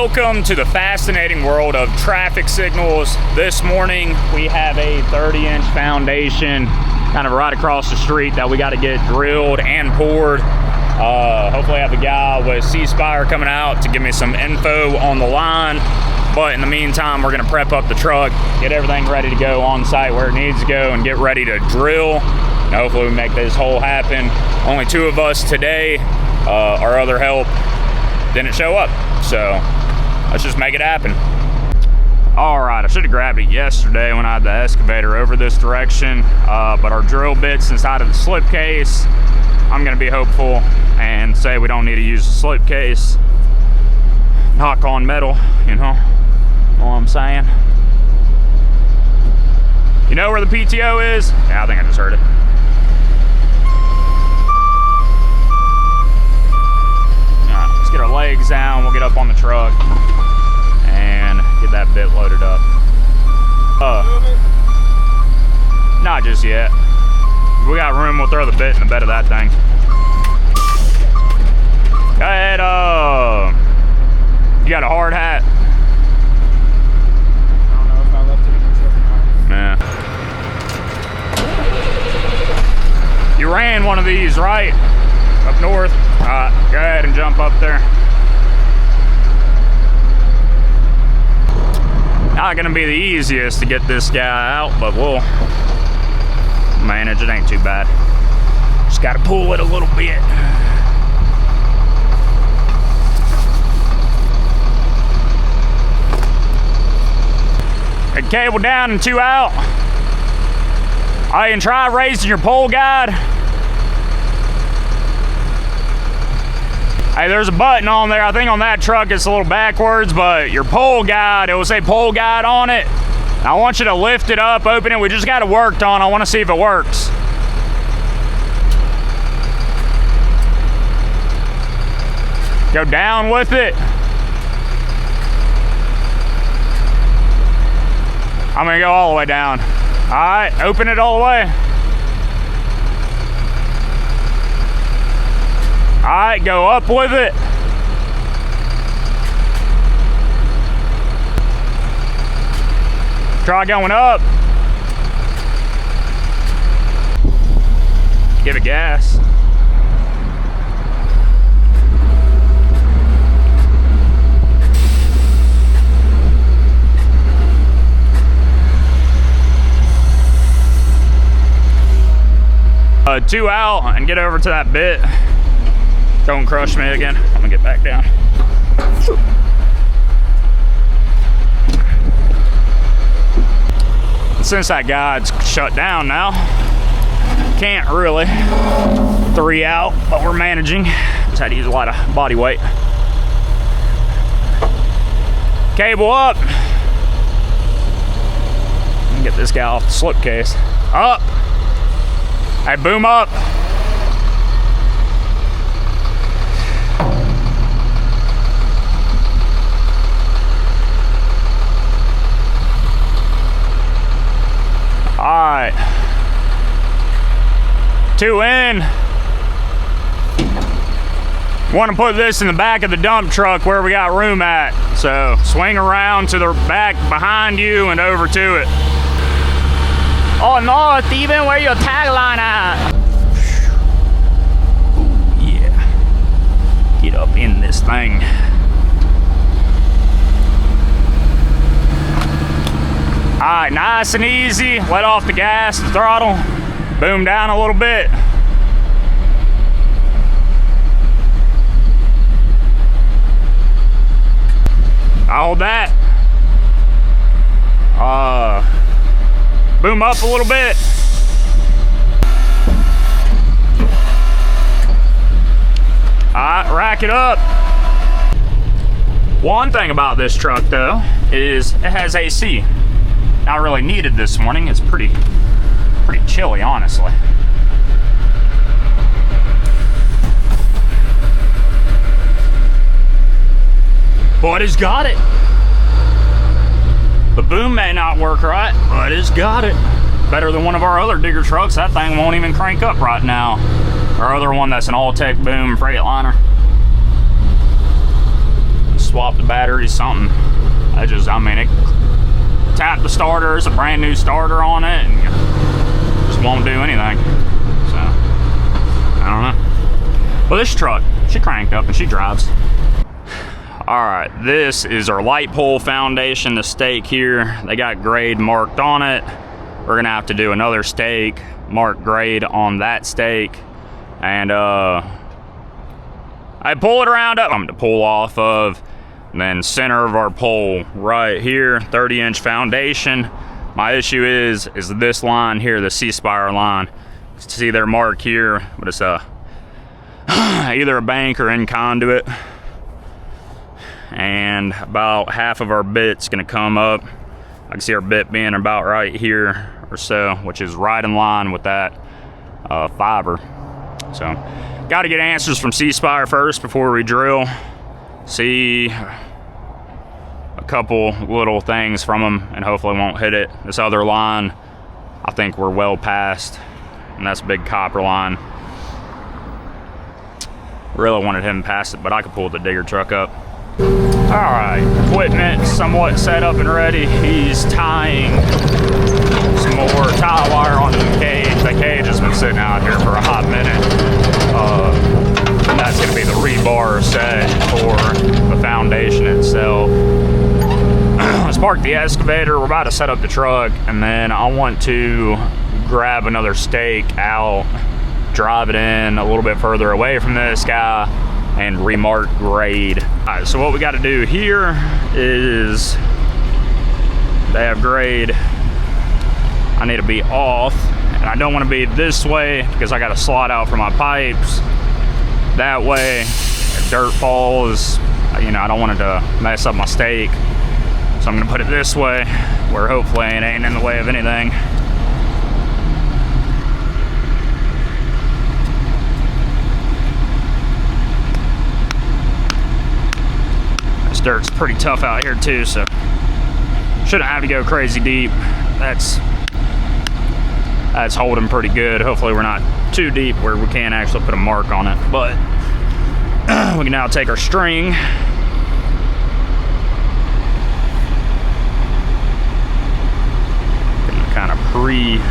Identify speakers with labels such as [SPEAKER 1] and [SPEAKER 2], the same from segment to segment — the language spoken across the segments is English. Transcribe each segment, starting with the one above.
[SPEAKER 1] Welcome to the fascinating world of traffic signals. This morning we have a 30-inch foundation kind of right across the street that we got to get drilled and poured. Hopefully I have a guy with C-Spire coming out to give me some info on the line. But in the meantime, we're going to prep up the truck, get everything ready to go on site where it needs to go, and get ready to drill. And hopefully we make this hole happen. Only two of us today. Our other help didn't show up, so let's just make it happen. All right, I should have grabbed it yesterday when I had the excavator over this direction, but our drill bit's inside of the slipcase. I'm gonna be hopeful and say we don't need to use the slipcase. Knock on metal, you know what I'm saying? You know where the PTO is? Yeah, I think I just heard it. Get our legs down, we'll get up on the truck and get that bit loaded up. Not just yet. If we got room, we'll throw the bit in the bed of that thing. Go ahead, you got a hard hat?
[SPEAKER 2] I don't know if I left it in your truck or not.
[SPEAKER 1] Yeah. You ran one of these, right? Up north? Alright, go ahead and jump up there. Not gonna be the easiest to get this guy out, but we'll manage. It ain't too bad. Just gotta pull it a little bit. Get cable down and two out. And try raising your pole guide. Hey, there's a button on there. I think on that truck it's a little backwards, but your pole guide, it will say pole guide on it. I want you to lift it up, open it. We just got it worked on. I want to see if it works. Go down with it. I'm gonna go all the way down. All right, open it all the way. All right, go up with it. Try going up. Give it gas. Two out and get over to that bit. Don't crush me again. I'm gonna get back down. Since that guide's shut down now, can't really. Three out, but we're managing. Just had to use a lot of body weight. Cable up. Get this guy off the slipcase. Up. Hey, boom up. All right, two in. Want to put this in the back of the dump truck where we got room at. So swing around to the back behind you and over to it. Oh no, Steven, where your tagline at? Ooh, yeah. Get up in this thing. All right, nice and easy. Let off the gas, the throttle. Boom down a little bit. I'll hold that. Boom up a little bit. All right, rack it up. One thing about this truck though is it has AC. Not really needed this morning. It's pretty chilly, honestly. But it's got it. The boom may not work right, but it's got it. Better than one of our other digger trucks. That thing won't even crank up right now. Our other one that's an all-tech boom Freightliner. swap the batteries, something. I mean, it tapped the starter. It's a brand new starter on it, and just won't do anything. So, I don't know. Well, this truck, she cranked up and she drives. All right, this is our light pole foundation, the stake here. They got grade marked on it. We're gonna have to do another stake, mark grade on that stake. And I pull it around up, I'm to pull off of, and then center of our pole right here, 30-inch foundation. My issue is this line here, the C-spire line. See their mark here, but it's either a bank or in conduit. And about half of our bit's gonna come up. I can see our bit being about right here or so, which is right in line with that fiber. So, got to get answers from C-spire first before we drill. See a couple little things from them, and hopefully won't hit it. This other line, I think we're well past, and that's a big copper line. Really wanted him past it, but I could pull the digger truck up. All right, equipment somewhat set up and ready. He's tying some more tie wire onto the cage. The cage has been sitting out here for a hot minute. And that's gonna be the rebar set for the foundation itself. Let's park the excavator. We're about to set up the truck, and then I want to grab another stake out, drive it in a little bit further away from this guy, and remark grade. All right, so what we got to do here is they have grade. I need to be off, and I don't want to be this way because I got to slot out for my pipes. That way, if dirt falls, you know, I don't want it to mess up my stake. So I'm gonna put it this way, where hopefully it ain't in the way of anything. This dirt's pretty tough out here too, so shouldn't have to go crazy deep. That's holding pretty good. Hopefully we're not too deep where we can't actually put a mark on it, but we can now take our string and kind of pre-wrap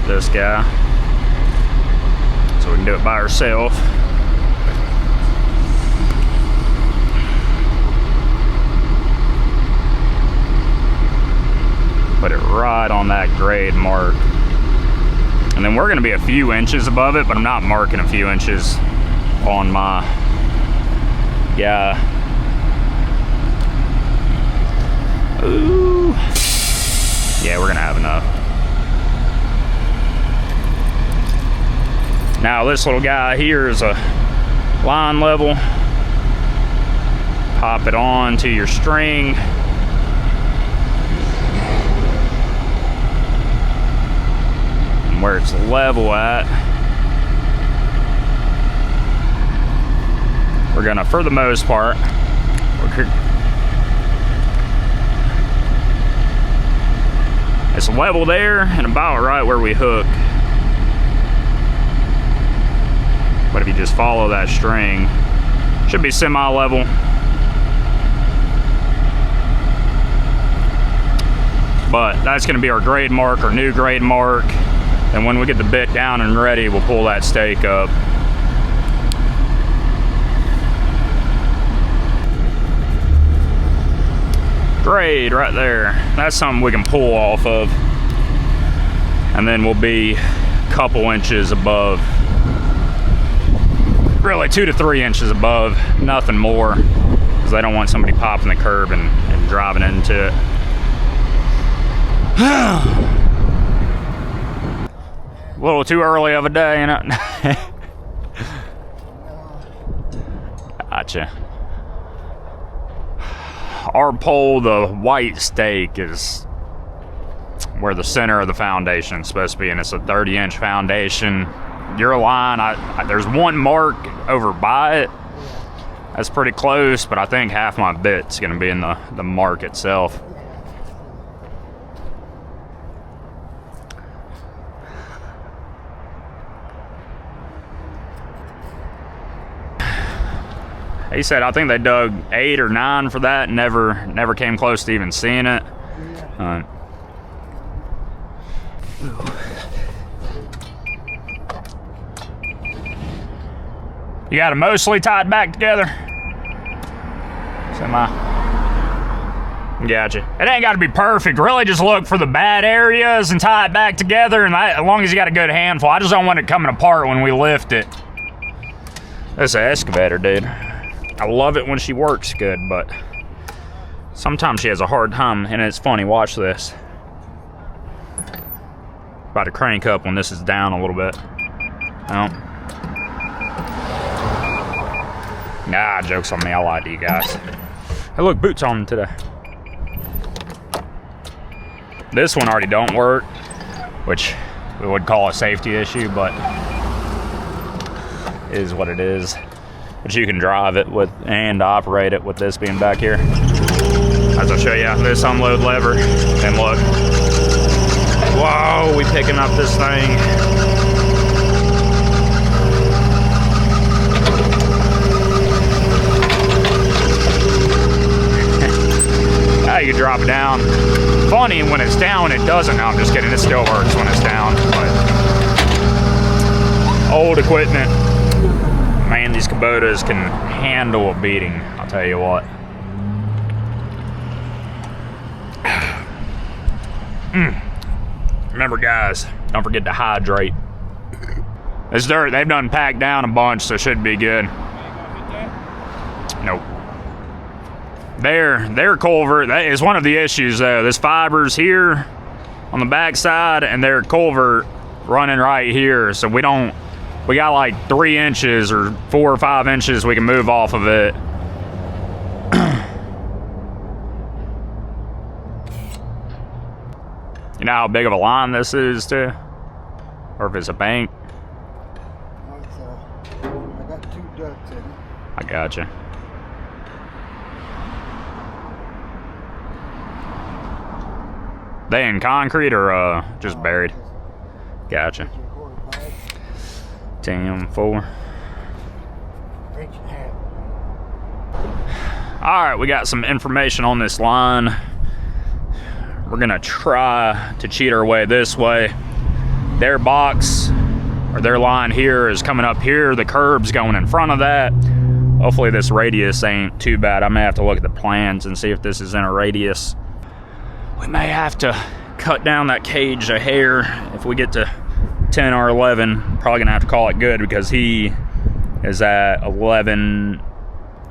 [SPEAKER 1] this guy so we can do it by ourselves. Put it right on that grade mark. And then we're gonna be a few inches above it, but I'm not marking a few inches on my guy. Ooh. Yeah, we're gonna have enough. Now this little guy here is a line level. Pop it on to your string. Where it's level at, we're gonna, for the most part, it's level there and about right where we hook. But if you just follow that string, should be semi-level. But that's gonna be our grade mark, our new grade mark. And when we get the bit down and ready, we'll pull that stake up. Grade right there. That's something we can pull off of. And then we'll be a couple inches above. Really 2 to 3 inches above, nothing more. Because I don't want somebody popping the curb and driving into it. A little too early of a day, you know. Gotcha. Our pole, the white stake, is where the center of the foundation is supposed to be, and it's a 30-inch foundation. Your line, there's one mark over by it. That's pretty close, but I think half my bit's gonna be in the mark itself. He said, I think they dug 8 or 9 for that, and never came close to even seeing it. You got them mostly tied back together? Gotcha. It ain't got to be perfect. Really just look for the bad areas and tie it back together, and as long as you got a good handful. I just don't want it coming apart when we lift it. That's an excavator, dude. I love it when she works good, but sometimes she has a hard time, and it's funny. Watch this. About to crank up when this is down a little bit. Well. Nah, joke's on me. I lied to you guys. Hey, look, boots on them today. This one already don't work, which we would call a safety issue, but it is what it is. But you can drive it with and operate it with this being back here. As I'll show you, this unload lever, and look. Whoa, we picking up this thing. Now you drop it down. Funny, when it's down, it doesn't. No, I'm just kidding. It still works when it's down. But old equipment. Man, these Kubotas can handle a beating. I'll tell you what. Remember, guys, don't forget to hydrate. This dirt, they've done packed down a bunch, so it should be good. Nope. Their culvert, that is one of the issues though. This fiber's here on the back side, and their culvert running right here. So we got like 3 inches or 4 or 5 inches we can move off of it. You know how big of a line this is too? Or if it's a bank?
[SPEAKER 2] I got 2 ducts in it.
[SPEAKER 1] I gotcha. They in concrete or just buried? Gotcha. 10-4. Alright, we got some information on this line. We're gonna try to cheat our way this way. Their box, or their line here, is coming up here. The curb's going in front of that. Hopefully this radius ain't too bad. I may have to look at the plans and see if this is in a radius. We may have to cut down that cage a hair if we get to 10 or 11. Probably gonna have to call it good because he is at 11.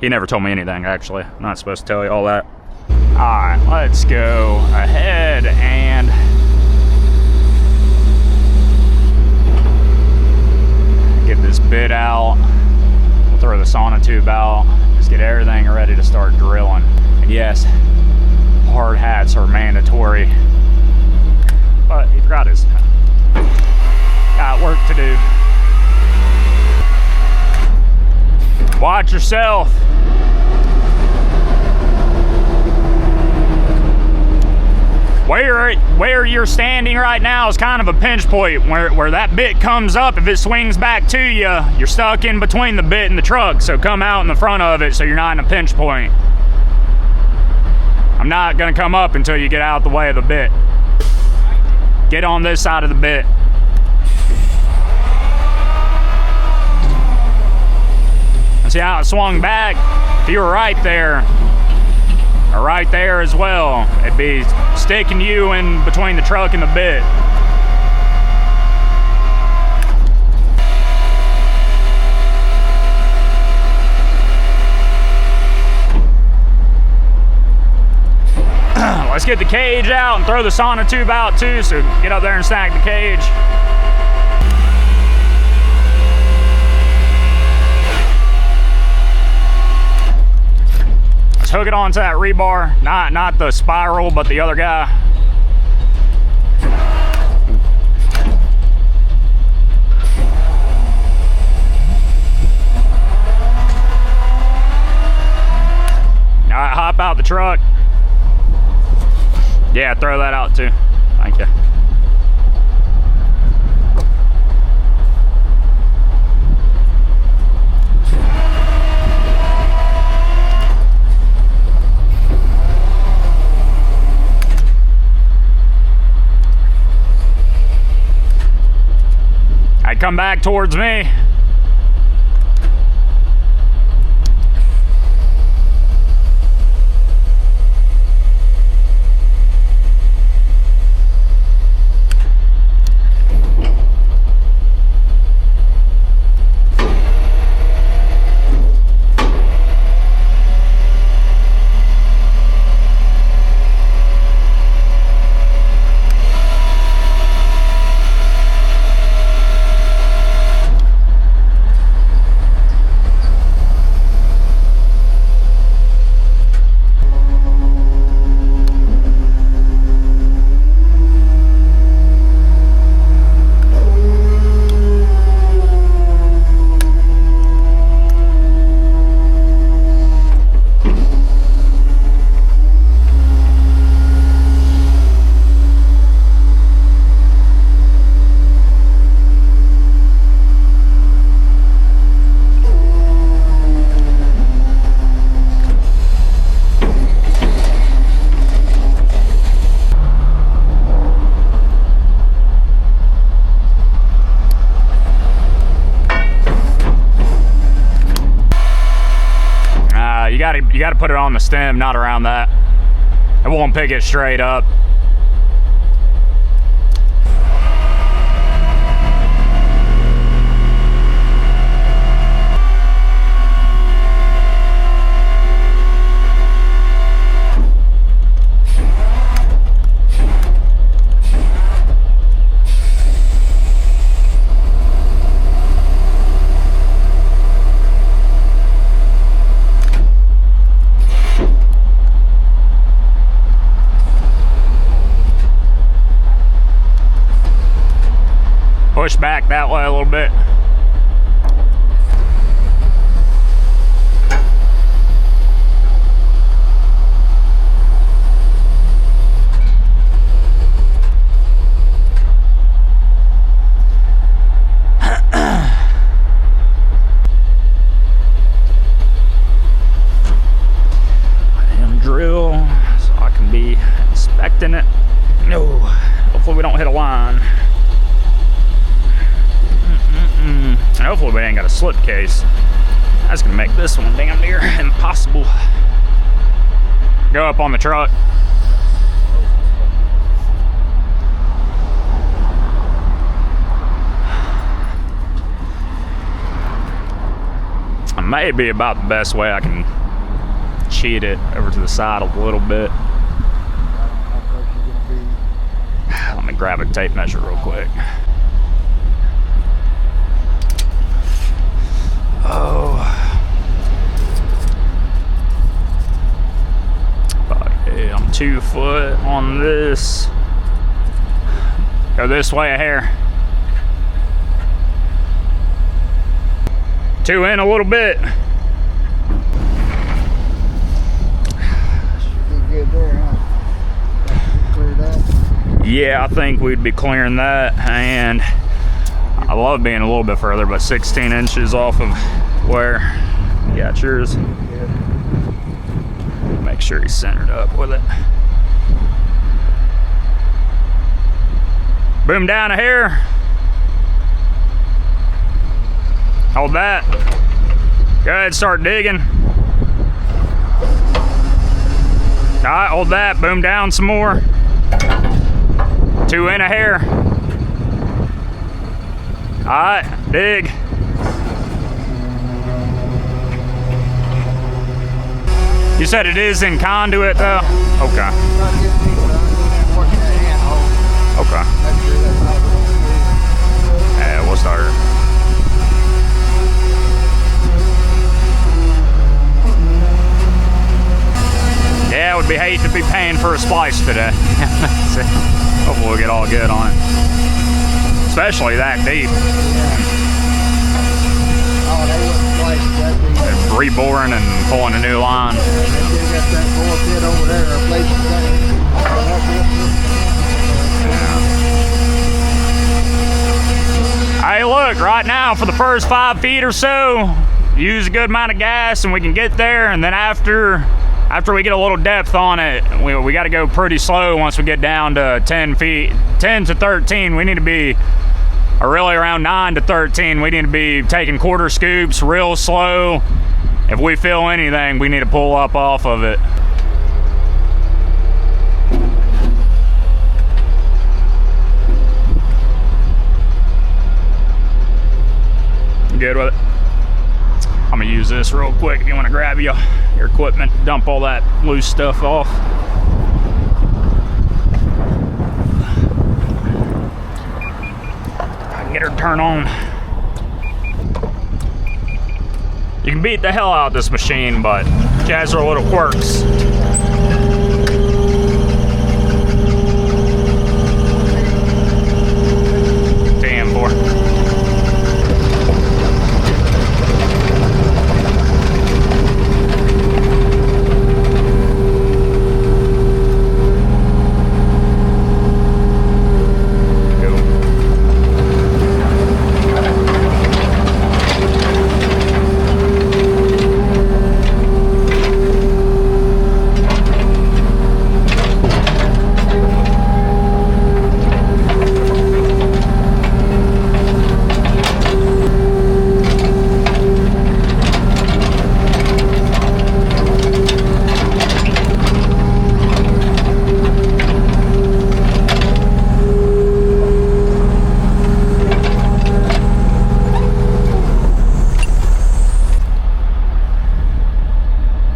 [SPEAKER 1] He never told me anything, actually. I'm not supposed to tell you all that. All right, let's go ahead and get this bit out. We'll throw the sona tube out. Just get everything ready to start drilling. And yes, hard hats are mandatory, but he forgot his. Got work to do. Watch yourself. Where you're standing right now is kind of a pinch point where that bit comes up. If it swings back to you, you're stuck in between the bit and the truck. So come out in the front of it so you're not in a pinch point. I'm not gonna come up until you get out the way of the bit. Get on this side of the bit. And see how it swung back? If you were right there, or right there as well, it'd be sticking you in between the truck and the bit. Let's get the cage out and throw the sona tube out too, so get up there and snag the cage. Let's hook it onto that rebar, not the spiral, but the other guy. All right, hop out the truck. Yeah, throw that out too. Thank you. come back towards me. You gotta put it on the stem, not around that. It won't pick it straight up. Push back that way a little bit. And drill so I can be inspecting it. No, hopefully we don't hit a line. And hopefully we ain't got a slip case. That's gonna make this one damn near impossible. Go up on the truck. It may be about the best way I can cheat it over to the side a little bit. Let me grab a tape measure real quick. Oh, I'm 2 foot on this. Go this way a hair. 2 in a little bit.
[SPEAKER 2] Should be good there, huh? Clear that.
[SPEAKER 1] Yeah, I think we'd be clearing that, and I love being a little bit further, but 16 inches off of where you got yours.
[SPEAKER 2] Yeah.
[SPEAKER 1] Make sure he's centered up with it. Boom down a hair. Hold that. Go ahead, start digging. All right, hold that. Boom down some more. 2 in a hair. All right, dig. You said it is in conduit though? Okay. Okay. Yeah, we'll start. Yeah, it would be hate to be paying for a splice today. Hopefully we'll get all good on it. Especially that deep.
[SPEAKER 2] Oh, they wouldn't slice that deep.
[SPEAKER 1] Reboring and pulling a new line.
[SPEAKER 2] They still got that 4 pit over there, replacing that.
[SPEAKER 1] Hey, look, right now for the first 5 feet or so, use a good amount of gas and we can get there, and then after we get a little depth on it, we got to go pretty slow once we get down to 10 feet, 10 to 13. We need to be are really around 9 to 13. We need to be taking quarter scoops real slow. If we feel anything, we need to pull up off of it. Good with it? I'm gonna use this real quick if you want to grab your equipment, dump all that loose stuff off. I can get her to turn on. You can beat the hell out of this machine, but she has her little quirks. 10-4.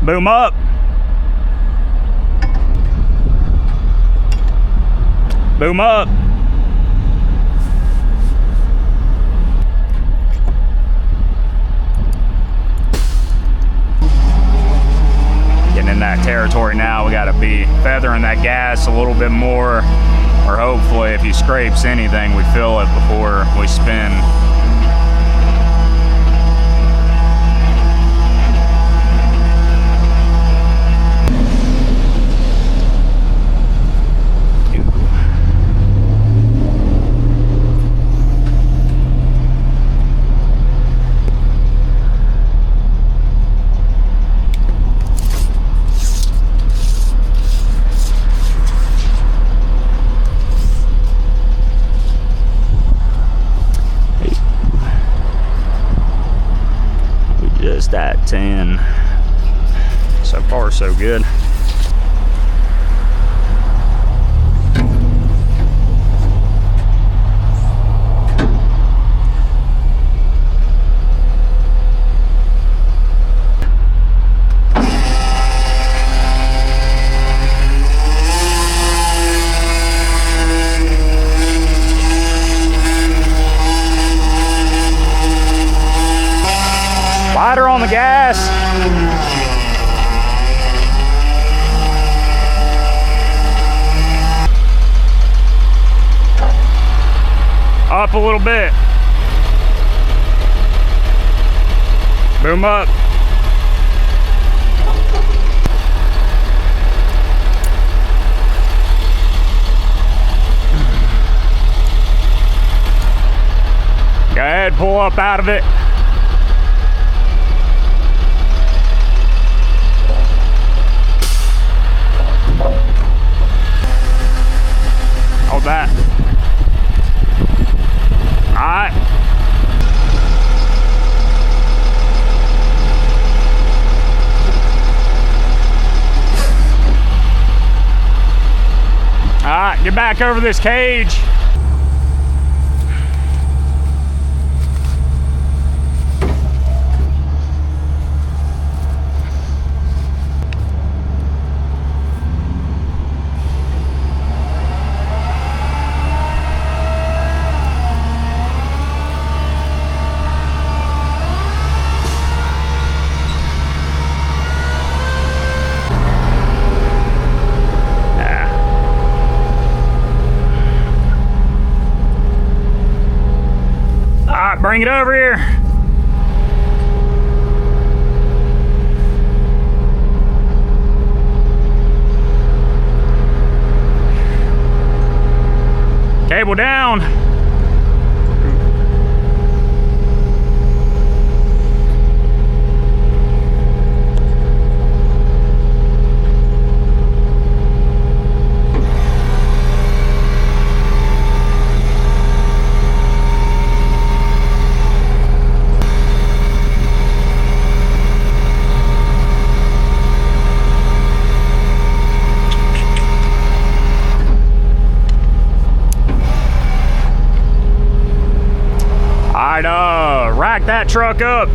[SPEAKER 1] Boom up. Boom up. Getting in that territory now, we gotta be feathering that gas a little bit more, or hopefully if he scrapes anything, we fill it before we spin. Just at 10. So far, so good. Lighter on the gas. Up a little bit. Boom up. Go ahead, pull up out of it. Hold that. All right. All right, get back over this cage. Bring it over here. Cable down. right, rack that truck up.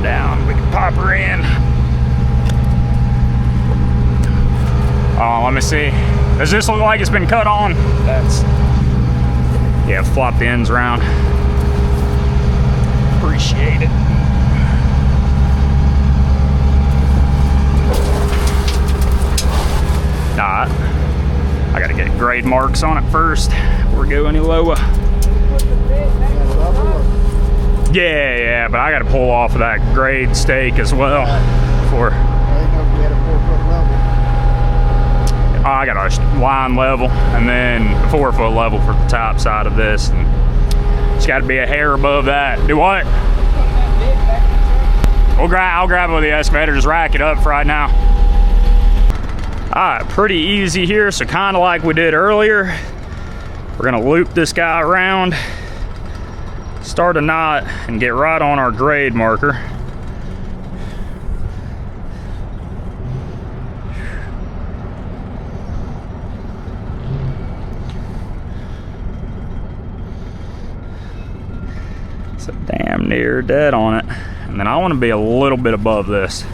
[SPEAKER 1] Down, we can pop her in. Oh, let me see. Does this look like it's been cut on? That's, yeah, flop the ends around. Appreciate it. Nah, I gotta get grade marks on it first before we go any lower. Yeah, but I gotta pull off of that grade stake as well before. I got a line level and then a 4 foot level for the top side of this. And it's got to be a hair above that. Do what? I'll grab it with the excavator, just rack it up for right now. All right, pretty easy here. So kind of like we did earlier, we're gonna loop this guy around, start a knot, and get right on our grade marker. So damn near dead on it. And then I want to be a little bit above this.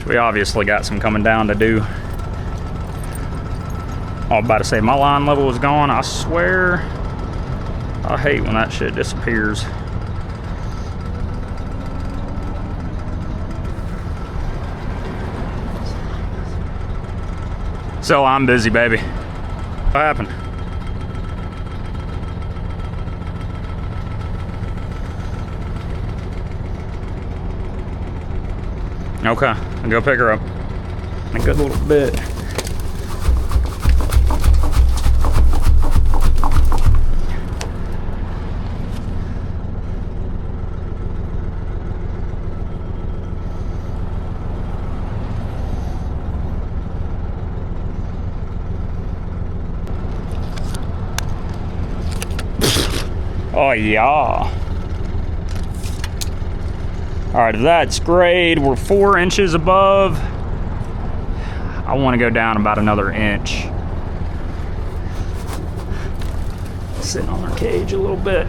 [SPEAKER 1] We obviously got some coming down to do. I was about to say my line level is gone. I swear I hate when that shit disappears. So I'm busy, baby. What happened? Okay, I'll go pick her up. A good little bit. Oh yeah. All right, if that's grade, we're 4 inches above. I want to go down about another inch. Sitting on our cage a little bit.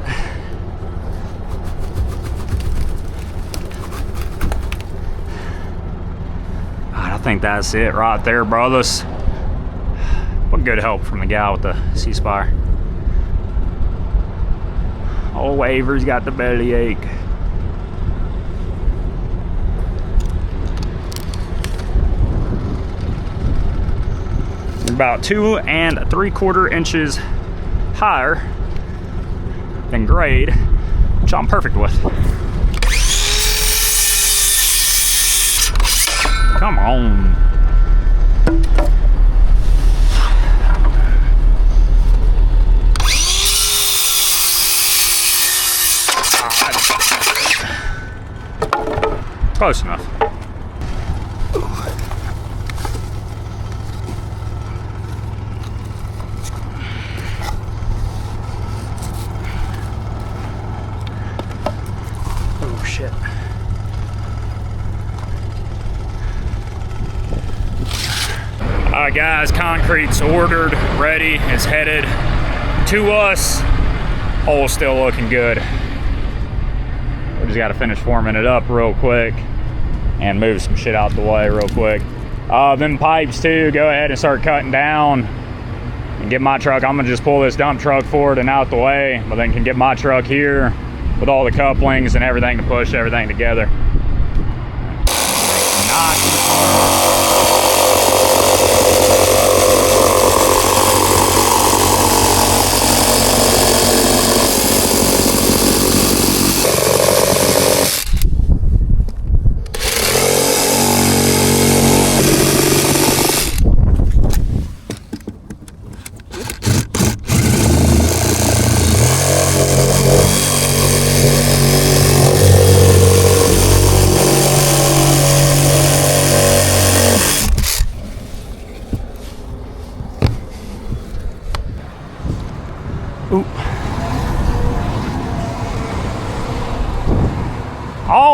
[SPEAKER 1] I think that's it right there, brothers. What good help from the guy with the C-Spire. Old Waver's got the bellyache. About 2 3/4 inches higher than grade, which I'm perfect with. Come on. Close enough. Oh shit. Alright guys, concrete's ordered, ready, it's headed to us. Hole's still looking good. We just gotta finish forming it up real quick and move some shit out the way real quick. Them pipes too, go ahead and start cutting down and get my truck. I'm gonna just pull this dump truck forward and out the way, but then can get my truck here with all the couplings and everything to push everything together.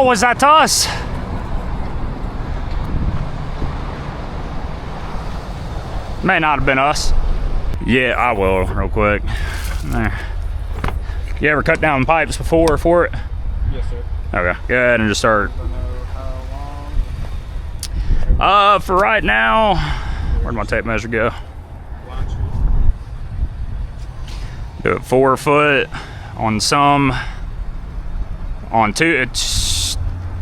[SPEAKER 1] was that us? May not have been us. Yeah, I will real quick. There. You ever cut down pipes before for it?
[SPEAKER 2] Yes, sir.
[SPEAKER 1] Okay, go ahead and just start.
[SPEAKER 2] I don't know how long.
[SPEAKER 1] For right now, where'd my tape measure go? Do it 4 foot on some, on two. It's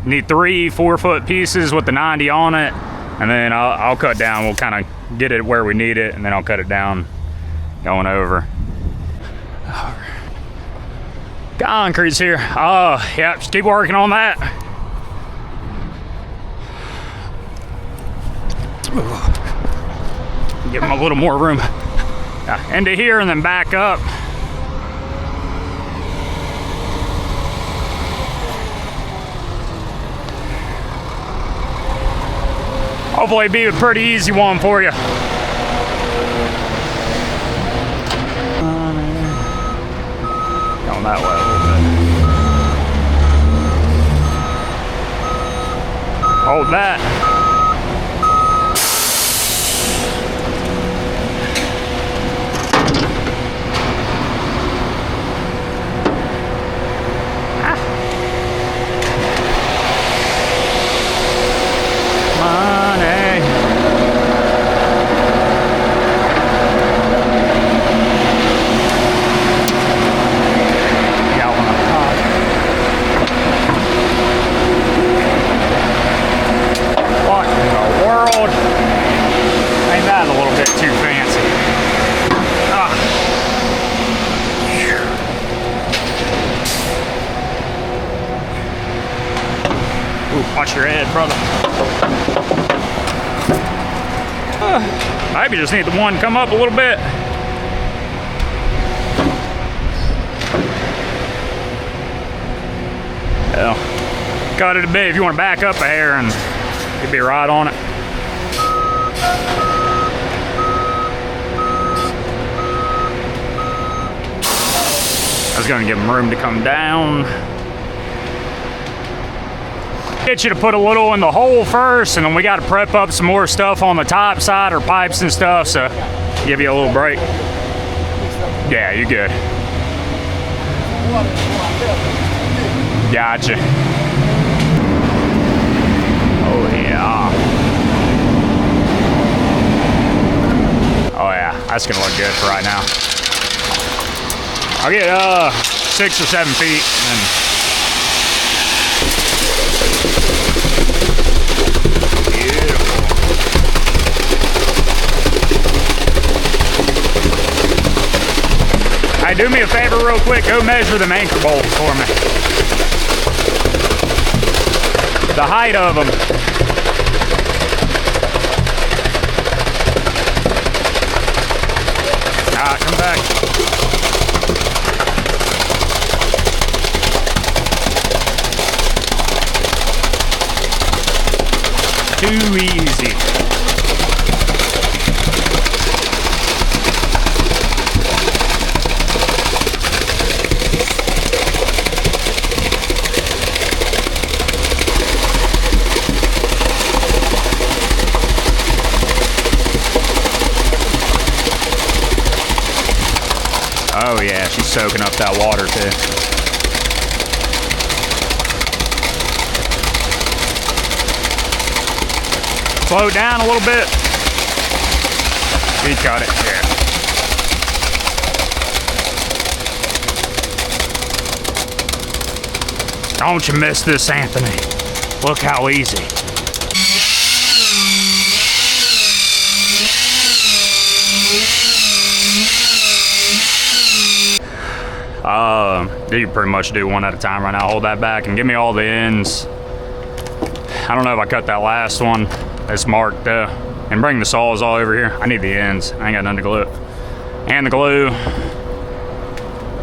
[SPEAKER 1] need 3 4-foot pieces with the 90 on it, and then I'll cut down. We'll kind of get it where we need it, and then I'll cut it down going over. Concrete's here. Oh, yeah, just keep working on that. Give them a little more room. Into here and then back up. Hopefully be a pretty easy one for you. Going that way a little bit. Hold that. Watch your head, brother. Maybe just need the one come up a little bit. Well, cut it a bit if you want to back up a hair and you'd be right on it. I was going to give them room to come down. Get you to put a little in the hole first, and then we got to prep up some more stuff on the top side, or pipes and stuff, so give you a little break. Yeah, you're good. Gotcha. Oh yeah. Oh yeah, that's gonna look good for right now. I'll get 6 or 7 feet and Hey, do me a favor real quick, go measure them anchor bolts for me. The height of them. All right, come back. Too easy. Oh yeah, she's soaking up that water too. Slow it down a little bit. He cut it, yeah. Don't you miss this, Anthony. Look how easy. You pretty much do one at a time right now. Hold that back and give me all the ends. I don't know if I cut that last one. It's marked though. And bring the saws all over here. I need the ends. I ain't got nothing to glue. And the glue.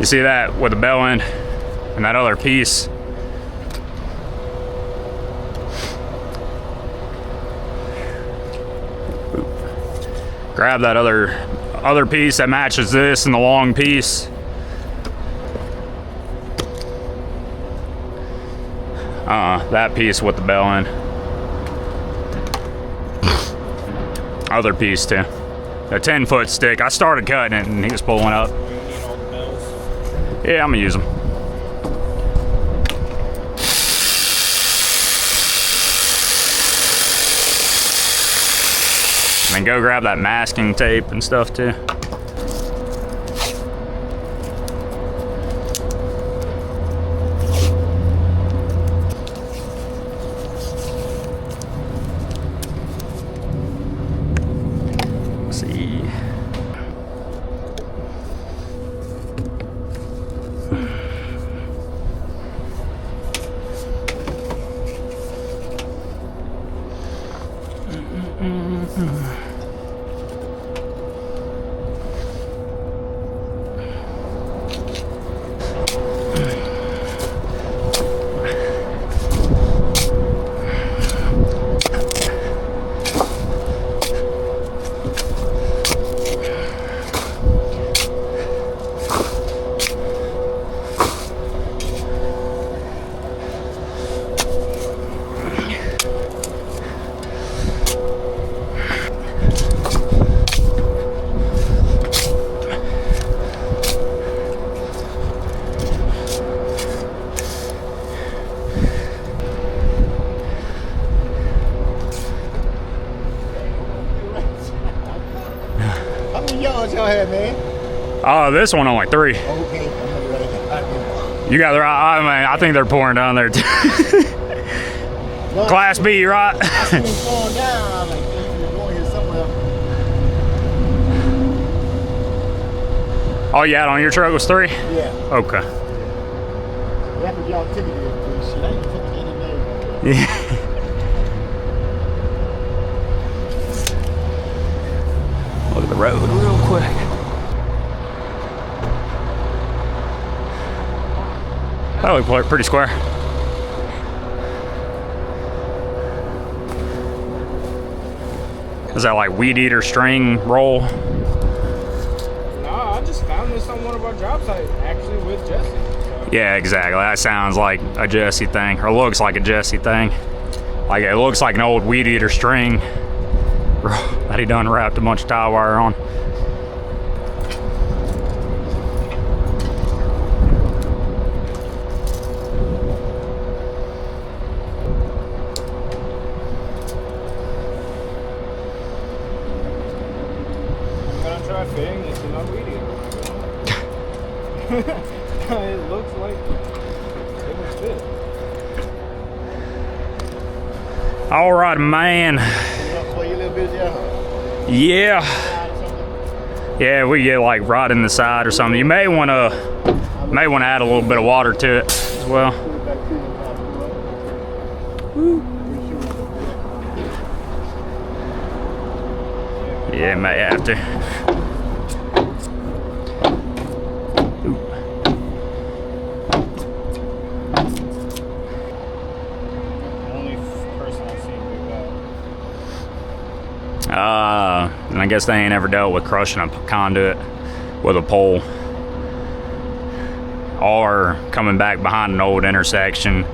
[SPEAKER 1] You see that with the bell end and that other piece. Grab that other piece that matches this and the long piece. That piece with the bell in. Other piece too. A 10-foot stick. I started cutting it and he was pulling up.
[SPEAKER 3] You need all the bells.
[SPEAKER 1] Yeah, I'm gonna use them. And then go grab that masking tape and stuff too.
[SPEAKER 2] Y'all had, man?
[SPEAKER 1] This one only 3.
[SPEAKER 2] Okay.
[SPEAKER 1] You got the right. I mean, I think they're pouring down there too.
[SPEAKER 2] Well,
[SPEAKER 1] Class B, right?
[SPEAKER 2] I seen him falling down. I'm like, you're going here somewhere.
[SPEAKER 1] All you had on your truck was 3?
[SPEAKER 2] Yeah.
[SPEAKER 1] Okay.
[SPEAKER 2] That's what y'all ticket is. Shit, I ain't ticket in there.
[SPEAKER 1] Yeah. Look at the road real quick. That looked pretty square. Is that like weed eater string roll?
[SPEAKER 3] No, I just found this on one of our job sites, actually with Jesse. So.
[SPEAKER 1] Yeah, exactly. That sounds like a Jesse thing, or looks like a Jesse thing. Like it looks like an old weed eater string that he done wrapped a bunch of tie wire on.
[SPEAKER 3] I'm gonna try fitting this in my weed eater. It looks like it would fit.
[SPEAKER 1] All right, man.
[SPEAKER 2] Well, you a little busy,
[SPEAKER 1] Yeah. Yeah, we get like right in the side or something. You may want to add a little bit of water to it as well. Yeah, may have to.
[SPEAKER 3] Only person I've seen do that.
[SPEAKER 1] And I guess they ain't ever dealt with crushing a conduit with a pole or coming back behind an old intersection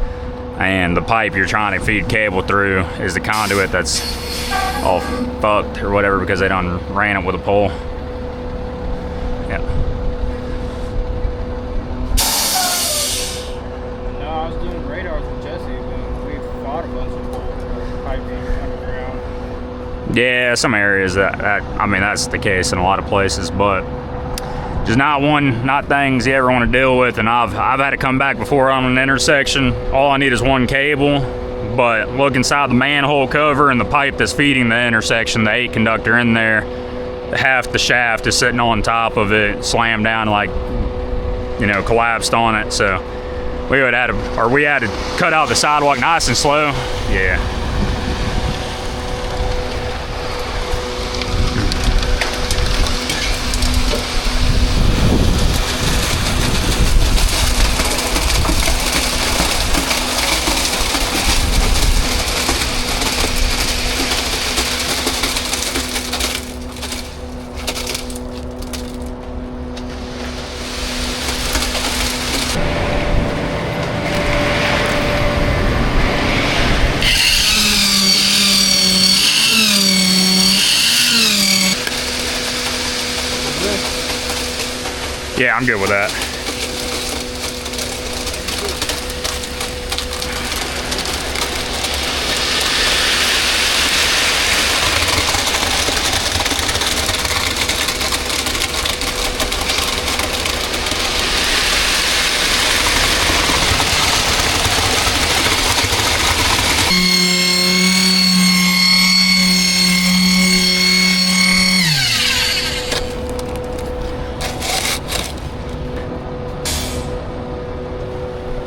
[SPEAKER 1] and the pipe you're trying to feed cable through is the conduit that's all fucked or whatever because they done ran it with a pole. Yeah.
[SPEAKER 3] No, I was doing radars with Jesse, but we fought a bunch of piping underground.
[SPEAKER 1] Yeah, some areas I mean that's the case in a lot of places, but just not things you ever want to deal with. And I've had to come back before on an intersection. All I need is one cable, but look inside the manhole cover and the pipe that's feeding the intersection, the 8 conductor in there, half the shaft is sitting on top of it, slammed down, like, you know, collapsed on it. So we had to cut out the sidewalk nice and slow. Yeah. Yeah, I'm good with that.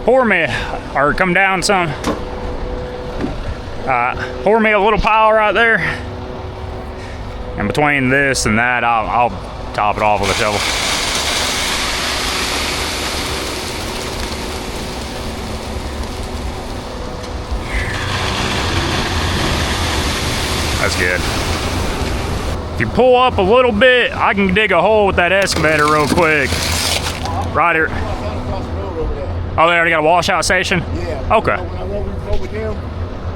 [SPEAKER 1] Pour me, or come down some. Pour me a little pile right there. And between this and that, I'll top it off with a shovel. That's good. If you pull up a little bit, I can dig a hole with that excavator real quick. Right here. Oh, they already got a washout station?
[SPEAKER 2] Yeah.
[SPEAKER 1] Okay.
[SPEAKER 2] When I went over them,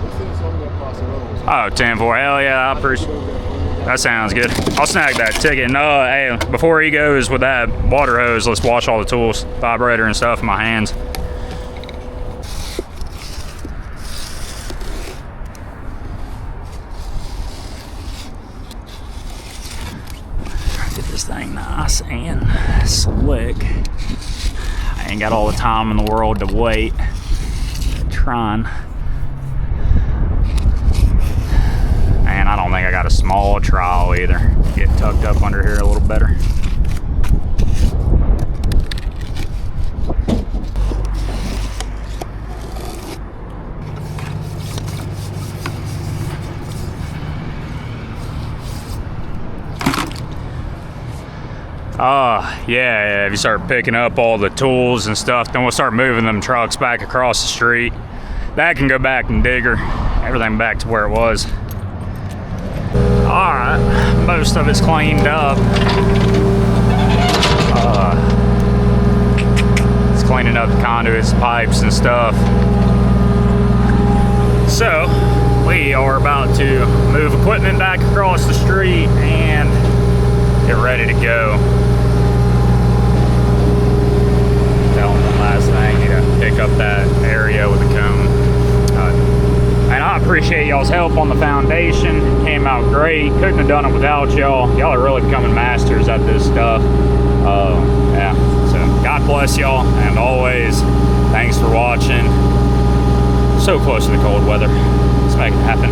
[SPEAKER 2] they sent something across the road.
[SPEAKER 1] Oh, 10-4. Hell yeah, I appreciate it. That sounds good. I'll snag that ticket. No, hey, before he goes with that water hose, let's wash all the tools, vibrator and stuff in my hands. Get this thing nice and slick. I ain't got all the time in the world to wait. Trying. And I don't think I got a small trowel either. Get tucked up under here a little better. Yeah, if you start picking up all the tools and stuff, then we'll start moving them trucks back across the street. That can go back in digger, everything back to where it was. All right, most of it's cleaned up. It's cleaning up the conduits, pipes and stuff. So, we are about to move equipment back across the street and get ready to go. Tell them one last thing, you know, pick up that area with a cone. And I appreciate y'all's help on the foundation. It came out great. Couldn't have done it without y'all. Y'all are really becoming masters at this stuff. Yeah, so God bless y'all. And always, thanks for watching. So close to the cold weather. Let's make it happen.